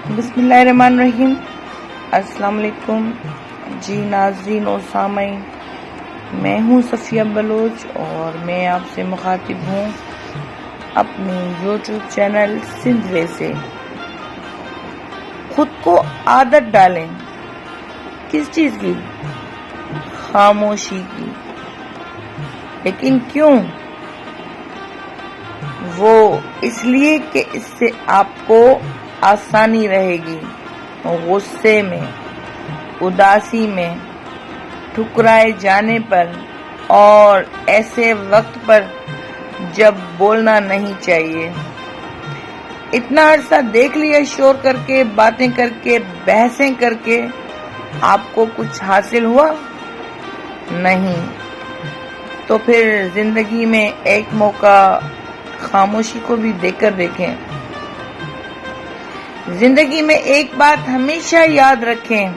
بسم اللہ الرحمن الرحیم۔ السلام علیکم جی ناظرین اور سامعین، میں ہوں صفیہ بلوچ اور میں آپ سے مخاطب ہوں اپنے یوٹیوب چینل سندھ وے سے۔ خود کو عادت ڈالیں۔ کس چیز کی؟ خاموشی کی۔ لیکن کیوں؟ وہ اس لیے کہ اس سے آپ کو آسانی رہے گی غصے میں، اداسی میں، ٹھکرائے جانے پر اور ایسے وقت پر جب بولنا نہیں چاہیے۔ اتنا عرصہ دیکھ لیا شور کر کے، باتیں کر کے، بحثیں کر کے، آپ کو کچھ حاصل ہوا؟ نہیں۔ تو پھر زندگی میں ایک موقع خاموشی کو بھی دے کر دیکھیں۔ زندگی میں ایک بات ہمیشہ یاد رکھیں،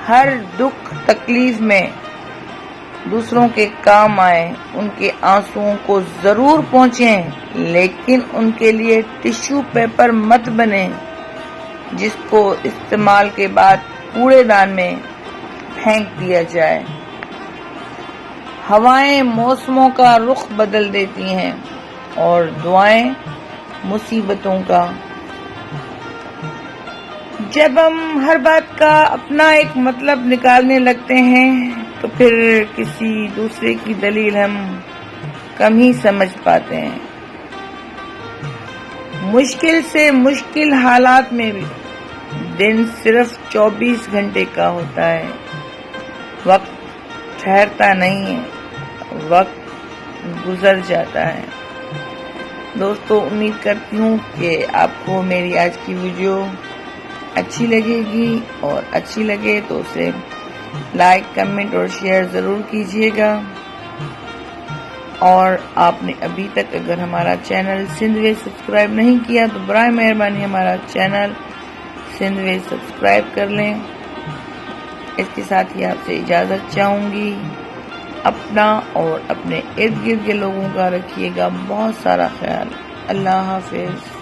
ہر دکھ تکلیف میں دوسروں کے کام آئیں، ان کے آنسوؤں کو ضرور پہنچیں، لیکن ان کے لیے ٹشو پیپر مت بنیں جس کو استعمال کے بعد کوڑے دان میں پھینک دیا جائے۔ ہوائیں موسموں کا رخ بدل دیتی ہیں اور دعائیں مصیبتوں کا۔ جب ہم ہر بات کا اپنا ایک مطلب نکالنے لگتے ہیں تو پھر کسی دوسرے کی دلیل ہم کم ہی سمجھ پاتے ہیں۔ مشکل سے مشکل حالات میں بھی دن صرف 24 گھنٹے کا ہوتا ہے۔ وقت ٹھہرتا نہیں ہے، وقت گزر جاتا ہے۔ دوستو، امید کرتی ہوں کہ آپ کو میری آج کی ویڈیو اچھی لگے گی، اور اچھی لگے تو اسے لائک، کمنٹ اور شیئر ضرور کیجیے گا۔ اور آپ نے ابھی تک اگر ہمارا چینل سندھ وے سبسکرائب نہیں کیا تو برائے مہربانی ہمارا چینل سندھ وے سبسکرائب کر لیں۔ اس کے ساتھ ہی آپ سے اجازت چاہوں گی۔ اپنا اور اپنے ارد گرد کے لوگوں کا رکھیے گا بہت سارا خیال۔ اللہ حافظ۔